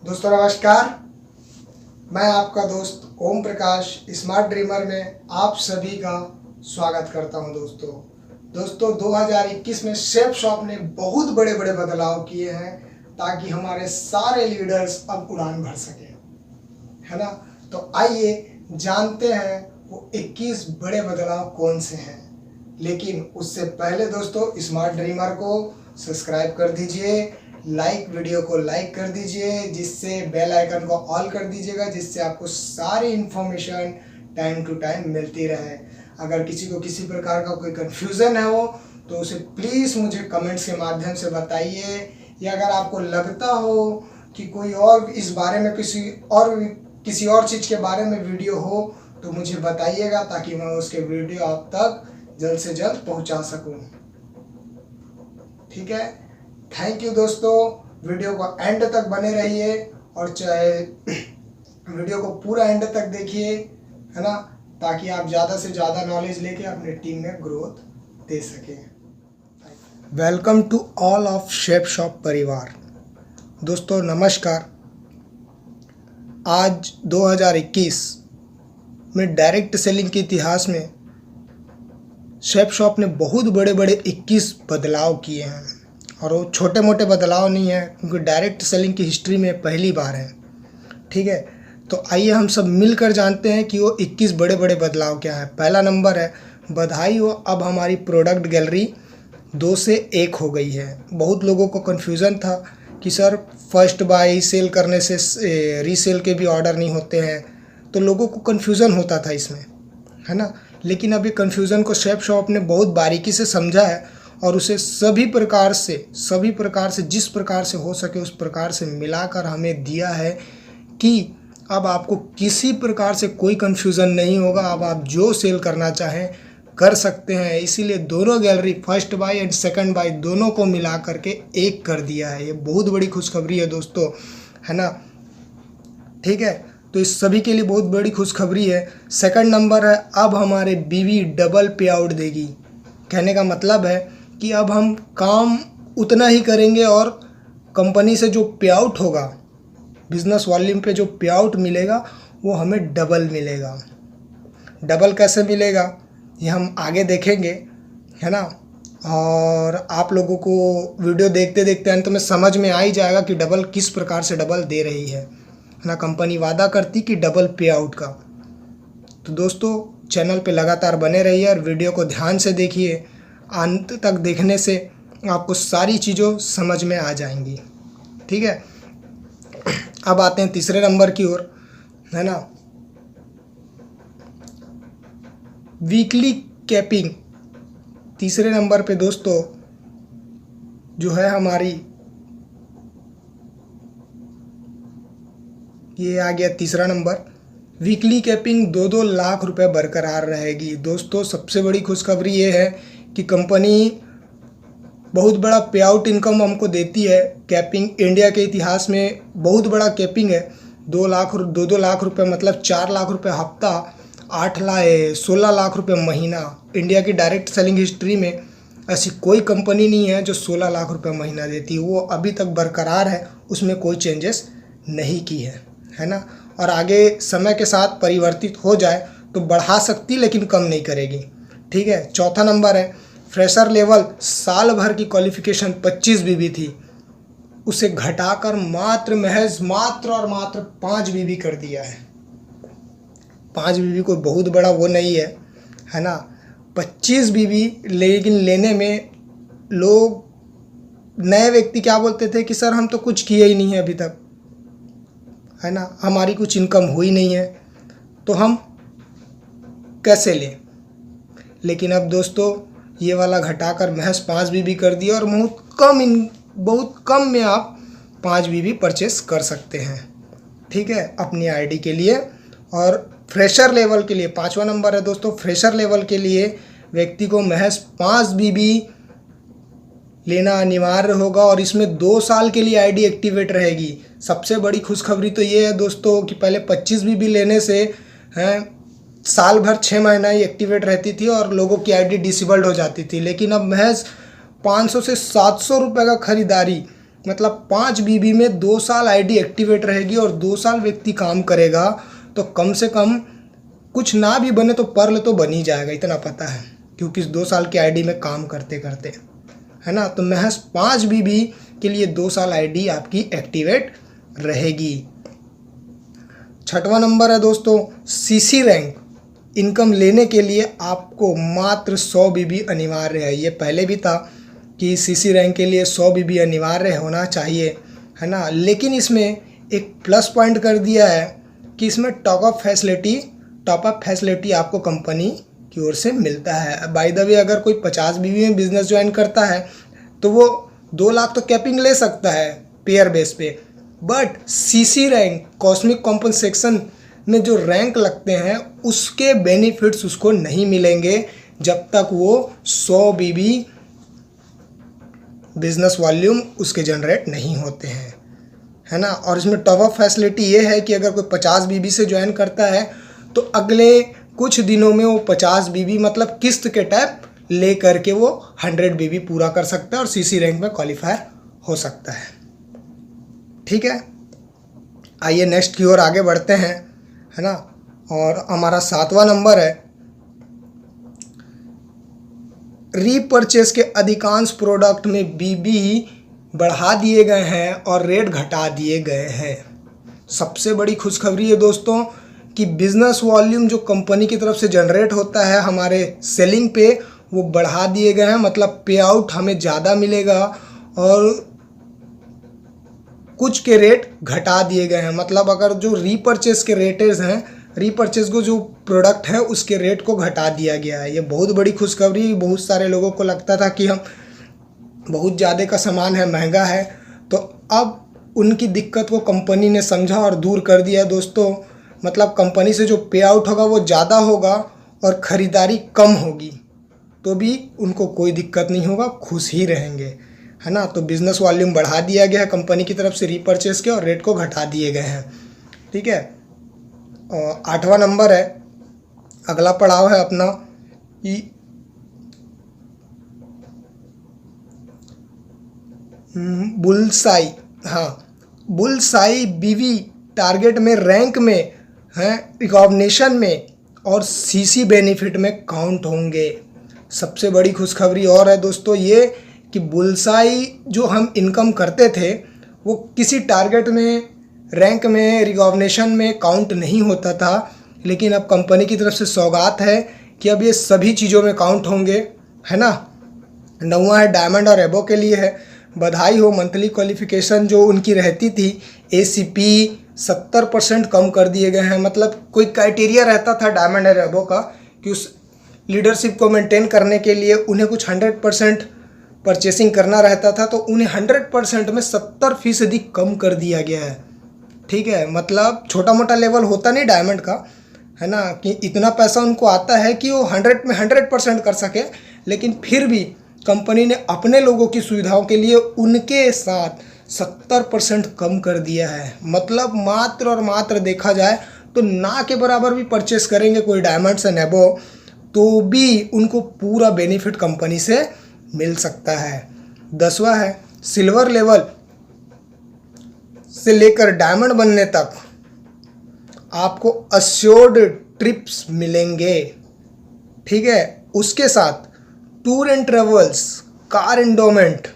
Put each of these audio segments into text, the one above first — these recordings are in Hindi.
दोस्तों नमस्कार। मैं आपका दोस्त ओम प्रकाश स्मार्ट ड्रीमर में आप सभी का स्वागत करता हूं। दोस्तों 2021 में शेफ शॉप ने बहुत बड़े बड़े बदलाव किए हैं ताकि हमारे सारे लीडर्स अब उड़ान भर सके, है ना। तो आइए जानते हैं वो 21 बड़े बदलाव कौन से हैं। लेकिन उससे पहले दोस्तों स्मार्ट ड्रीमर को सब्सक्राइब कर दीजिए, वीडियो को लाइक कर दीजिए, जिससे बेल आइकन को ऑल कर दीजिएगा, जिससे आपको सारी इन्फॉर्मेशन टाइम टू टाइम मिलती रहे। अगर किसी को किसी प्रकार का कोई कन्फ्यूज़न है हो तो उसे प्लीज़ मुझे कमेंट्स के माध्यम से बताइए, या अगर आपको लगता हो कि कोई और इस बारे में किसी और चीज़ के बारे में वीडियो हो तो मुझे बताइएगा, ताकि मैं उसके वीडियो आप तक जल्द से जल्द पहुंचा सकूं। ठीक है, थैंक यू दोस्तों। वीडियो को एंड तक बने रहिए और चाहे वीडियो को पूरा एंड तक देखिए, है ना, ताकि आप ज़्यादा से ज़्यादा नॉलेज लेके अपने टीम में ग्रोथ दे सकें। Welcome to all of chef shop परिवार। दोस्तों नमस्कार। आज 2021 में डायरेक्ट सेलिंग के इतिहास में शेफ शॉप ने बहुत बड़े बड़े 21 बदलाव किए हैं, और वो छोटे मोटे बदलाव नहीं है, क्योंकि डायरेक्ट सेलिंग की हिस्ट्री में पहली बार है। ठीक है, तो आइए हम सब मिलकर जानते हैं कि वो 21 बड़े बड़े बदलाव क्या है। पहला नंबर है, बधाई हो, अब हमारी प्रोडक्ट गैलरी 2 से 1 हो गई है। बहुत लोगों को कन्फ्यूज़न था कि सर फर्स्ट बाय सेल करने से रीसेल के भी ऑर्डर नहीं होते हैं, तो लोगों को कन्फ्यूज़न होता था इसमें, है ना। लेकिन अभी कन्फ्यूज़न को शेफ शॉप ने बहुत बारीकी से समझा है और उसे सभी प्रकार से जिस प्रकार से हो सके उस प्रकार से मिलाकर हमें दिया है कि अब आपको किसी प्रकार से कोई कन्फ्यूज़न नहीं होगा। अब आप जो सेल करना चाहें कर सकते हैं। इसीलिए दोनों gallery first by and second by दोनों को मिला करके 1 कर दिया है। ये बहुत बड़ी खुशखबरी है दोस्तों, है ना। ठीक है, तो इस सभी के लिए बहुत बड़ी खुशखबरी है। सेकंड नंबर है, अब हमारे बीवी डबल पे आउट देगी। कहने का मतलब है कि अब हम काम उतना ही करेंगे और कंपनी से जो पे आउट होगा, बिजनेस वॉल्यूम पे जो पे आउट मिलेगा वो हमें डबल मिलेगा। डबल कैसे मिलेगा ये हम आगे देखेंगे, है ना। और आप लोगों को वीडियो देखते देखते अंत में समझ में आ ही जाएगा कि डबल किस प्रकार से डबल दे रही है ना। कंपनी वादा करती कि डबल पे आउट का। तो दोस्तों चैनल पे लगातार बने रहिए और वीडियो को ध्यान से देखिए। अंत तक देखने से आपको सारी चीज़ों समझ में आ जाएंगी। ठीक है, अब आते हैं तीसरे नंबर की ओर, है ना। वीकली कैपिंग तीसरे नंबर पे दोस्तों जो है हमारी, ये आ गया तीसरा नंबर। वीकली कैपिंग 2-2 लाख रुपए बरकरार रहेगी। दोस्तों सबसे बड़ी खुशखबरी ये है कि कंपनी बहुत बड़ा पे आउट इनकम हमको देती है। कैपिंग इंडिया के इतिहास में बहुत बड़ा कैपिंग है। 2 लाख रुपए मतलब 4 लाख रुपए हफ्ता, 16 लाख रुपए महीना। इंडिया की डायरेक्ट सेलिंग हिस्ट्री में ऐसी कोई कंपनी नहीं है जो 16 लाख रुपए महीना देती है। वो अभी तक बरकरार है, उसमें कोई चेंजेस नहीं की है ना। और आगे समय के साथ परिवर्तित हो जाए तो बढ़ा सकती, लेकिन कम नहीं करेगी। ठीक है, चौथा नंबर है, फ्रेशर लेवल साल भर की क्वालिफिकेशन 25 बीबी थी, उसे घटाकर मात्र 5 बीबी कर दिया है। 5 बीबी कोई बहुत बड़ा वो नहीं है, है ना। 25 बीबी, लेकिन लेने में लोग नए व्यक्ति क्या बोलते थे कि सर हम तो कुछ किए ही नहीं है अभी तक, है ना, हमारी कुछ इनकम हुई नहीं है, तो हम कैसे लें। लेकिन अब दोस्तों ये वाला घटाकर महज 5 बीबी कर दिया और बहुत कम में आप 5 बीबी परचेस कर सकते हैं। ठीक है, अपनी आईडी के लिए। और फ्रेशर लेवल के लिए 5वां नंबर है दोस्तों, फ्रेशर लेवल के लिए व्यक्ति को महज 5 बीबी लेना अनिवार्य होगा, और इसमें 2 साल के लिए आईडी एक्टिवेट रहेगी। सबसे बड़ी खुशखबरी तो ये है दोस्तों कि पहले 25 बीबी लेने से हैं साल भर 6 महीना ही एक्टिवेट रहती थी और लोगों की आईडी डिसेबल्ड हो जाती थी। लेकिन अब महज 500 से 700 रुपये का खरीदारी मतलब 5 बीबी में 2 साल आईडी एक्टिवेट रहेगी और 2 साल व्यक्ति काम करेगा तो कम से कम कुछ ना भी बने तो पर्ल तो बन ही जाएगा, इतना पता है, क्योंकि इस 2 साल की आईडी में काम करते करते, है ना। तो महज 5 बीबी के लिए 2 साल आईडी आपकी एक्टिवेट रहेगी। 6वां नंबर है दोस्तों सीसी रैंक। इनकम लेने के लिए आपको मात्र 100 बीबी अनिवार्य है। ये पहले भी था कि सीसी रैंक के लिए 100 बीबी अनिवार्य होना चाहिए, है ना। लेकिन इसमें एक प्लस पॉइंट कर दिया है कि इसमें टॉप अप फैसिलिटी आपको कंपनी की ओर से मिलता है। बाय द वे अगर कोई 50 बीबी में बिजनेस ज्वाइन करता है तो वो 2 लाख तो कैपिंग ले सकता है पेयर बेस पे, but CC rank cosmic compensation में जो रैंक लगते हैं उसके बेनिफिट्स उसको नहीं मिलेंगे जब तक वो 100 बीबी बिजनेस वॉल्यूम उसके जनरेट नहीं होते हैं, है ना। और इसमें टॉप अप फैसिलिटी ये है कि अगर कोई 50 बीबी से ज्वाइन करता है तो अगले कुछ दिनों में वो 50 बीबी मतलब किस्त के टाइप ले करके वो 100 बीबी पूरा कर सकता है और सीसी रैंक में क्वालिफायर हो सकता है। ठीक है, आइए नेक्स्ट की ओर आगे बढ़ते हैं, है ना। और हमारा 7वां नंबर है रीपरचेस के अधिकांश प्रोडक्ट में बीबी बढ़ा दिए गए हैं और रेट घटा दिए गए हैं। सबसे बड़ी खुशखबरी है दोस्तों कि बिजनेस वॉल्यूम जो कंपनी की तरफ से जनरेट होता है हमारे सेलिंग पे वो बढ़ा दिए गए हैं, मतलब पे आउट हमें ज़्यादा मिलेगा और कुछ के रेट घटा दिए गए हैं। मतलब अगर जो रीपरचेस के रेटेज हैं, रीपरचेस को जो प्रोडक्ट है उसके रेट को घटा दिया गया है। ये बहुत बड़ी खुशखबरी। बहुत सारे लोगों को लगता था कि हम बहुत ज़्यादा का सामान है, महंगा है, तो अब उनकी दिक्कत को कंपनी ने समझा और दूर कर दिया दोस्तों। मतलब कंपनी से जो पे आउट होगा वो ज़्यादा होगा और ख़रीदारी कम होगी तो भी उनको कोई दिक्कत नहीं होगा, खुश ही रहेंगे, है ना। तो बिज़नेस वॉल्यूम बढ़ा दिया गया है कंपनी की तरफ से रीपरचेस के और रेट को घटा दिए गए हैं। ठीक है, और 8वां नंबर है, अगला पड़ाव है अपना बुलसाई। हाँ, बुलसाई बीवी टारगेट में, रैंक में, हैं, रिकॉग्निशन में और सीसी बेनिफिट में काउंट होंगे। सबसे बड़ी खुशखबरी और है दोस्तों ये कि बुलसाई जो हम इनकम करते थे वो किसी टारगेट में, रैंक में, रिकॉग्निशन में काउंट नहीं होता था, लेकिन अब कंपनी की तरफ से सौगात है कि अब ये सभी चीज़ों में काउंट होंगे, है ना। 9वां है डायमंड और एबो के लिए है। बधाई हो, मंथली क्वालिफिकेशन जो उनकी रहती थी ACP 70% कम कर दिए गए हैं। मतलब कोई क्राइटेरिया रहता था डायमंड और एबो का कि उस लीडरशिप को मेंटेन करने के लिए उन्हें कुछ 100% परचेसिंग करना रहता था, तो उन्हें 100% में 70% कम कर दिया गया है। ठीक है, मतलब छोटा मोटा लेवल होता नहीं डायमंड का, है ना, कि इतना पैसा उनको आता है कि वो 100 में 100% कर सके, लेकिन फिर भी कंपनी ने अपने लोगों की सुविधाओं के लिए उनके साथ 70% कम कर दिया है। मतलब मात्र और मात्र देखा जाए तो ना के बराबर भी परचेस करेंगे कोई डायमंड्स एंड एबो तो भी उनको पूरा बेनिफिट कंपनी से मिल सकता है। 10वां है सिल्वर लेवल से लेकर डायमंड बनने तक आपको अश्योर्ड ट्रिप्स मिलेंगे। ठीक है, उसके साथ tour and travels, car endowment,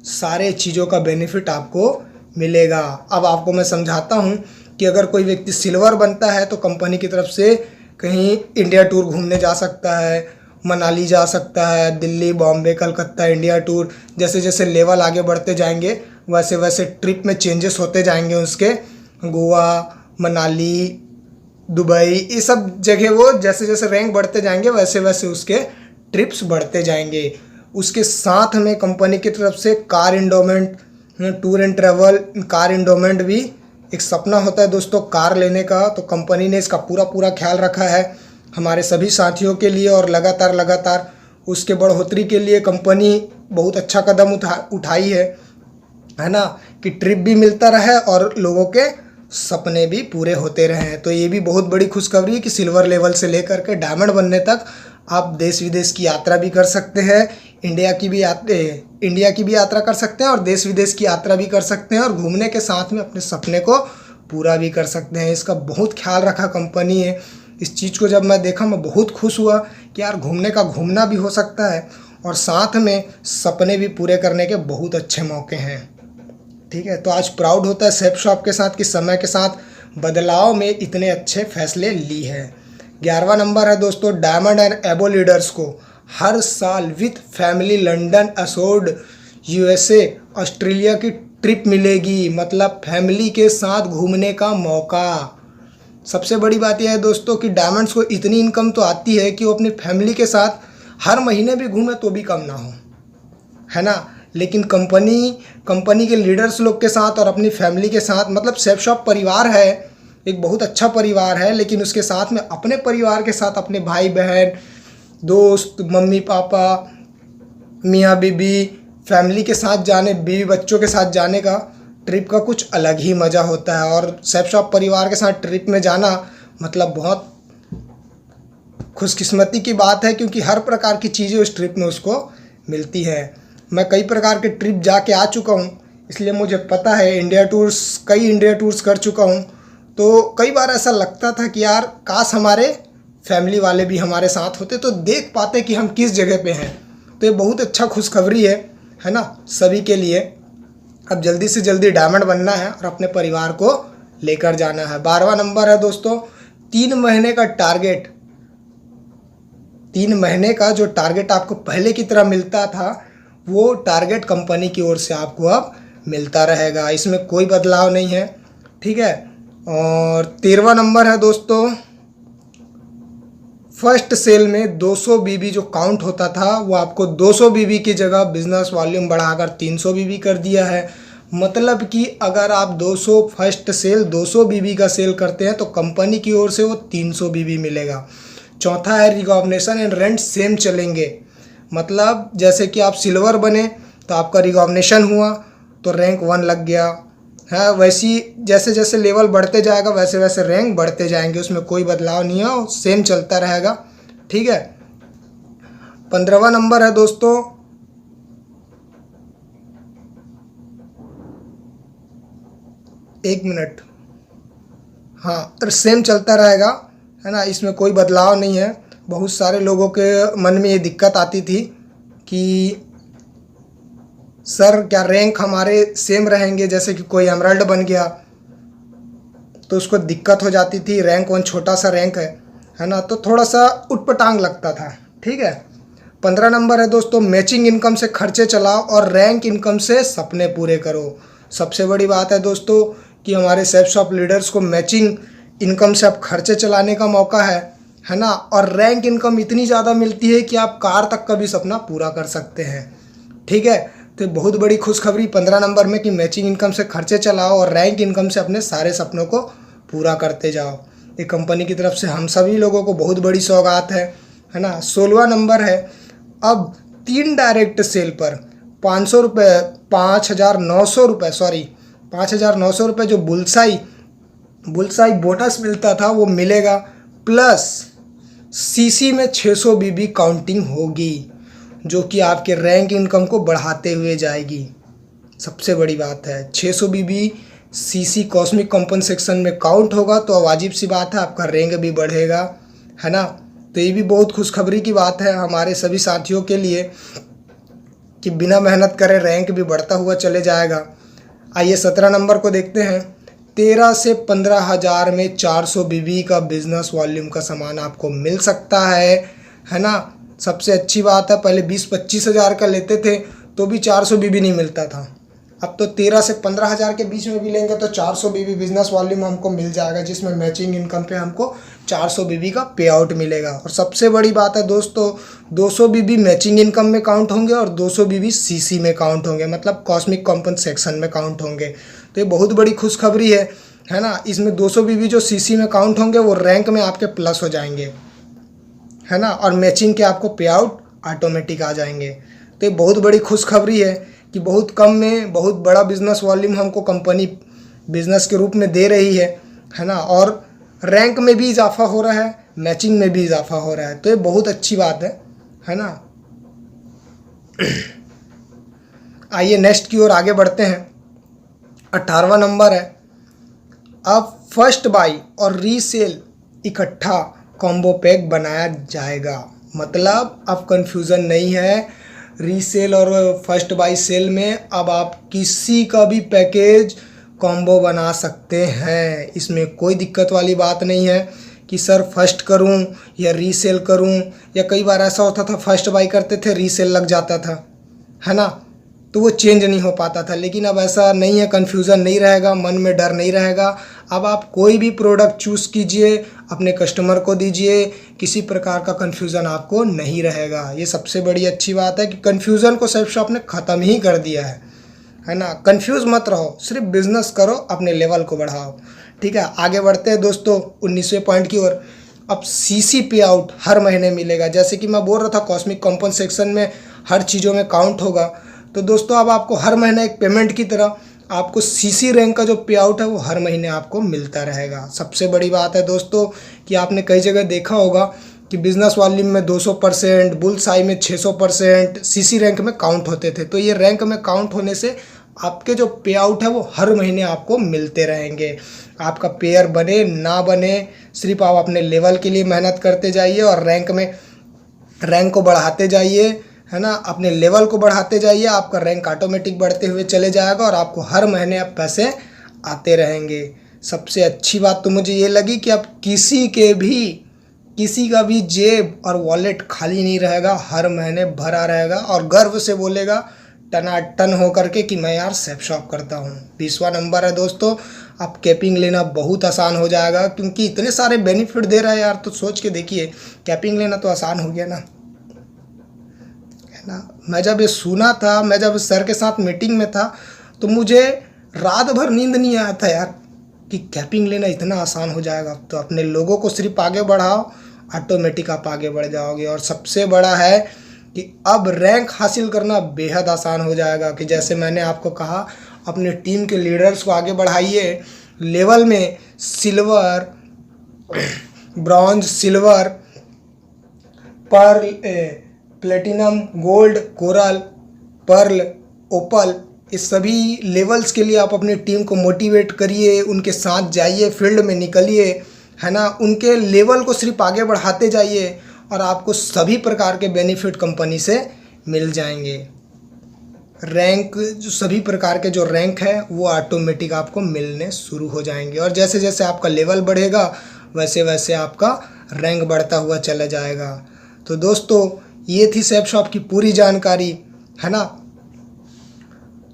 सारे चीज़ों का बेनिफिट आपको मिलेगा। अब आपको मैं समझाता हूँ कि अगर कोई व्यक्ति सिल्वर बनता है तो कंपनी की तरफ से कहीं इंडिया टूर घूमने जा सकता है, मनाली जा सकता है, दिल्ली, बॉम्बे, कलकत्ता, इंडिया टूर। जैसे जैसे लेवल आगे बढ़ते जाएंगे वैसे वैसे ट्रिप में चेंजेस होते जाएंगे उसके। गोवा, मनाली, दुबई, ये सब जगह वो जैसे जैसे रैंक बढ़ते जाएंगे वैसे वैसे उसके ट्रिप्स बढ़ते जाएंगे। उसके साथ में कंपनी की तरफ से car endowment, tour and travel, car endowment भी एक सपना होता है दोस्तों कार लेने का, तो कंपनी ने इसका पूरा ख्याल रखा है हमारे सभी साथियों के लिए और लगातार उसके बढ़ोतरी के लिए कंपनी बहुत अच्छा कदम उठाई है ना, कि ट्रिप भी मिलता रहे और लोगों के सपने भी पूरे होते रहें। तो ये भी बहुत बड़ी खुशखबरी है कि सिल्वर लेवल से लेकर के डायमंड बनने तक आप देश विदेश की यात्रा भी कर सकते हैं, इंडिया की भी यात्रा कर सकते हैं और देश विदेश की यात्रा भी कर सकते हैं और घूमने के साथ में अपने सपने को पूरा भी कर सकते हैं। इसका बहुत ख्याल रखा कंपनी है। इस चीज़ को जब मैं देखा मैं बहुत खुश हुआ कि यार घूमने का घूमना भी हो सकता है और साथ में सपने भी पूरे करने के बहुत अच्छे मौके हैं। ठीक है, तो आज प्राउड होता है सेफ शॉप के साथ कि समय के साथ बदलाव में इतने अच्छे फैसले ली है। 11वां नंबर है दोस्तों, डायमंड एंड एबो लीडर्स को हर साल विथ फैमिली लंदन, असोर्ड, यूएसए, ऑस्ट्रेलिया की ट्रिप मिलेगी, मतलब फैमिली के साथ घूमने का मौका। सबसे बड़ी बात यह है दोस्तों कि डायमंड्स को इतनी इनकम तो आती है कि वो अपनी फैमिली के साथ हर महीने भी घूमे तो भी कम ना हो, है ना। लेकिन कंपनी के लीडर्स लोग के साथ और अपनी फैमिली के साथ, मतलब सेफ शॉप परिवार है, एक बहुत अच्छा परिवार है, लेकिन उसके साथ में अपने परिवार के साथ अपने भाई बहन, दोस्त, मम्मी पापा, मियाँ बीबी, फैमिली के साथ जाने, बीवी बच्चों के साथ जाने का ट्रिप का कुछ अलग ही मज़ा होता है। और सेफ शॉप परिवार के साथ ट्रिप में जाना मतलब बहुत खुशकिस्मती की बात है, क्योंकि हर प्रकार की चीज़ें उस ट्रिप में उसको मिलती हैं। मैं कई प्रकार के ट्रिप जाके आ चुका हूँ, इसलिए मुझे पता है। कई इंडिया टूर्स कर चुका हूँ, तो कई बार ऐसा लगता था कि यार काश हमारे फैमिली वाले भी हमारे साथ होते तो देख पाते कि हम किस जगह पे हैं। तो ये बहुत अच्छा खुशखबरी है ना, सभी के लिए। अब जल्दी से जल्दी डायमंड बनना है और अपने परिवार को लेकर जाना है। 12वां नंबर है दोस्तों, 3 महीने का टारगेट। 3 महीने का जो टारगेट आपको पहले की तरह मिलता था, वो टारगेट कंपनी की ओर से आपको अब मिलता रहेगा, इसमें कोई बदलाव नहीं है। ठीक है, और 13वां नंबर है दोस्तों, फर्स्ट सेल में 200 बीबी जो काउंट होता था वो आपको 200 बीबी की जगह बिजनेस वॉल्यूम बढ़ाकर 300 बीबी कर दिया है। मतलब कि अगर आप 200 फर्स्ट सेल 200 बीबी का सेल करते हैं तो कंपनी की ओर से वो 300 बीबी मिलेगा। चौथा है रिकॉग्निशन एंड रेंट सेम चलेंगे, मतलब जैसे कि आप सिल्वर बने तो आपका रिकॉग्निशन हुआ तो रैंक 1 लग गया है, वैसी जैसे जैसे लेवल बढ़ते जाएगा वैसे वैसे रैंक बढ़ते जाएंगे, उसमें कोई बदलाव नहीं है, सेम चलता रहेगा। ठीक है, 15वां नंबर है दोस्तों, एक मिनट, हाँ, तो सेम चलता रहेगा, है ना, इसमें कोई बदलाव नहीं है। बहुत सारे लोगों के मन में ये दिक्कत आती थी कि सर क्या रैंक हमारे सेम रहेंगे, जैसे कि कोई एमराल्ड बन गया तो उसको दिक्कत हो जाती थी। रैंक 1 छोटा सा रैंक है ना, तो थोड़ा सा उटपटांग लगता था। ठीक है, 15 नंबर है दोस्तों, मैचिंग इनकम से खर्चे चलाओ और रैंक इनकम से सपने पूरे करो। सबसे बड़ी बात है दोस्तों कि हमारे सेफ शॉप लीडर्स को मैचिंग इनकम से अब खर्चे चलाने का मौका है ना, और रैंक इनकम इतनी ज़्यादा मिलती है कि आप कार तक का भी सपना पूरा कर सकते हैं। ठीक है, तो बहुत बड़ी खुशखबरी 15 नंबर में कि मैचिंग इनकम से खर्चे चलाओ और रैंक इनकम से अपने सारे सपनों को पूरा करते जाओ। ये कंपनी की तरफ से हम सभी लोगों को बहुत बड़ी सौगात है ना। 16वां नंबर है, अब 3 डायरेक्ट सेल पर 500 रुपये 5,900 रुपये 5,900 रुपये जो बुलसाई बोनस मिलता था वो मिलेगा, प्लस सीसी में 600 बीबी काउंटिंग होगी, जो कि आपके रैंक इनकम को बढ़ाते हुए जाएगी। सबसे बड़ी बात है 600 बीबी सीसी कॉस्मिक कॉम्पनसेशन में काउंट होगा तो वाजिब सी बात है आपका रैंक भी बढ़ेगा, है ना। तो ये भी बहुत खुशखबरी की बात है हमारे सभी साथियों के लिए कि बिना मेहनत करे रैंक भी बढ़ता हुआ चले जाएगा। आइए 17 नंबर को देखते हैं। 13 से 15 हज़ार में 400 बीबी का बिजनेस वॉल्यूम का सामान आपको मिल सकता है ना। सबसे अच्छी बात है, पहले 20-25 हज़ार का लेते थे तो भी 400 बीबी नहीं मिलता था, अब तो 13 से 15 हज़ार के बीच में भी लेंगे तो 400 बीबी बिजनेस वॉल्यूम हमको मिल जाएगा, जिसमें मैचिंग इनकम पे हमको 400 बीबी का पे आउट मिलेगा। और सबसे बड़ी बात है दोस्तों, 200 बीबी मैचिंग इनकम में काउंट होंगे और 200 बीबी सीसी में काउंट होंगे, मतलब कॉस्मिक कॉम्पनसेशन में काउंट होंगे। तो ये बहुत बड़ी खुशखबरी है ना। इसमें 200 बीबी जो सीसी में काउंट होंगे वो रैंक में आपके प्लस हो जाएंगे, है ना, और मैचिंग के आपको पे आउट ऑटोमेटिक आ जाएंगे। तो ये बहुत बड़ी खुशखबरी है कि बहुत कम में बहुत बड़ा बिजनेस वॉल्यूम हमको कंपनी बिजनेस के रूप में दे रही है ना, और रैंक में भी इजाफा हो रहा है, मैचिंग में भी इजाफा हो रहा है। तो ये बहुत अच्छी बात है ना। आइए नेक्स्ट की ओर आगे बढ़ते हैं। 18वां नंबर है, अब फर्स्ट बाई और रीसेल इकट्ठा कॉम्बो पैक बनाया जाएगा। मतलब अब कंफ्यूजन नहीं है, रीसेल और फर्स्ट बाई सेल में अब आप किसी का भी पैकेज कॉम्बो बना सकते हैं। इसमें कोई दिक्कत वाली बात नहीं है कि सर फर्स्ट करूं या रीसेल करूं, या कई बार ऐसा होता था फर्स्ट बाई करते थे रीसेल लग जाता था, है ना, तो वो चेंज नहीं हो पाता था। लेकिन अब ऐसा नहीं है, कन्फ्यूज़न नहीं रहेगा, मन में डर नहीं रहेगा। अब आप कोई भी प्रोडक्ट चूज़ कीजिए, अपने कस्टमर को दीजिए, किसी प्रकार का कन्फ्यूज़न आपको नहीं रहेगा। ये सबसे बड़ी अच्छी बात है कि कन्फ्यूज़न को सेल्फ शॉप ने ख़त्म ही कर दिया है ना। कन्फ्यूज़ मत रहो, सिर्फ बिज़नेस करो, अपने लेवल को बढ़ाओ। ठीक है, आगे बढ़ते हैं दोस्तों 19वें पॉइंट की ओर। अब सीसी पे आउट हर महीने मिलेगा। जैसे कि मैं बोल रहा था कॉस्मिक कॉम्पनसेशन में हर चीज़ों में काउंट होगा, तो दोस्तों अब आपको हर महीने एक पेमेंट की तरह आपको सीसी रैंक का जो पे आउट है वो हर महीने आपको मिलता रहेगा। सबसे बड़ी बात है दोस्तों कि आपने कई जगह देखा होगा कि बिजनेस वॉल्यूम में 200%, बुल्स आई में 600% सीसी रैंक में काउंट होते थे। तो ये रैंक में काउंट होने से आपके जो पे आउट है वो हर महीने आपको मिलते रहेंगे। आपका पेयर बने ना बने, सिर्फ आप अपने लेवल के लिए मेहनत करते जाइए और रैंक को बढ़ाते जाइए, है ना, अपने लेवल को बढ़ाते जाइए। आपका रैंक ऑटोमेटिक बढ़ते हुए चले जाएगा और आपको हर महीने अब पैसे आते रहेंगे। सबसे अच्छी बात तो मुझे ये लगी कि अब किसी का भी जेब और वॉलेट खाली नहीं रहेगा, हर महीने भरा रहेगा और गर्व से बोलेगा टनाटन हो करके कि मैं यार सेफ शॉप करता हूँ। 20वां नंबर है दोस्तों, अब कैपिंग लेना बहुत आसान हो जाएगा, क्योंकि इतने सारे बेनिफिट दे रहा है यार। तो सोच के देखिए, कैपिंग लेना तो आसान हो गया ना, है ना। मैं जब ये सुना था, मैं जब सर के साथ मीटिंग में था, तो मुझे रात भर नींद नहीं आया था यार कि कैपिंग लेना इतना आसान हो जाएगा। तो अपने लोगों को सिर्फ आगे बढ़ाओ, ऑटोमेटिक आप आगे बढ़ जाओगे। और सबसे बड़ा है कि अब रैंक हासिल करना बेहद आसान हो जाएगा। कि जैसे मैंने आपको कहा, अपने टीम के लीडर्स को आगे बढ़ाइए, लेवल में silver, bronze, silver, pearl, platinum, gold, coral, pearl, opal, इस सभी लेवल्स के लिए आप अपनी टीम को मोटिवेट करिए, उनके साथ जाइए, फील्ड में निकलिए, है ना, उनके लेवल को सिर्फ आगे बढ़ाते जाइए और आपको सभी प्रकार के बेनिफिट कंपनी से मिल जाएंगे। रैंक, जो सभी प्रकार के जो रैंक है वो ऑटोमेटिक आपको मिलने शुरू हो जाएंगे। और जैसे जैसे आपका लेवल बढ़ेगा वैसे वैसे आपका रैंक बढ़ता हुआ चला जाएगा। तो दोस्तों ये थी सेफ शॉप की पूरी जानकारी, है ना।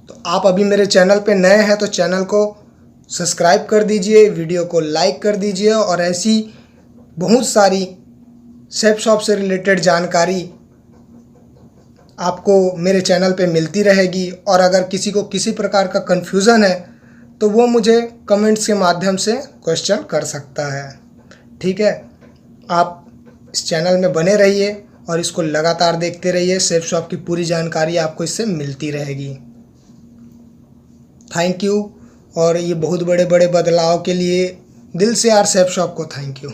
तो आप अभी मेरे चैनल पे नए हैं तो चैनल को सब्सक्राइब कर दीजिए, वीडियो को लाइक कर दीजिए और ऐसी बहुत सारी सेफ शॉप से रिलेटेड जानकारी आपको मेरे चैनल पे मिलती रहेगी। और अगर किसी को किसी प्रकार का कन्फ्यूज़न है तो वो मुझे कमेंट्स के माध्यम से क्वेश्चन कर सकता है। ठीक है, आप इस चैनल में बने रहिए और इसको लगातार देखते रहिए। सेफ शॉप की पूरी जानकारी आपको इससे मिलती रहेगी। Thank you. और ये बहुत बड़े बड़े बदलाव के लिए दिल से यार सेफ शॉप को थैंक यू।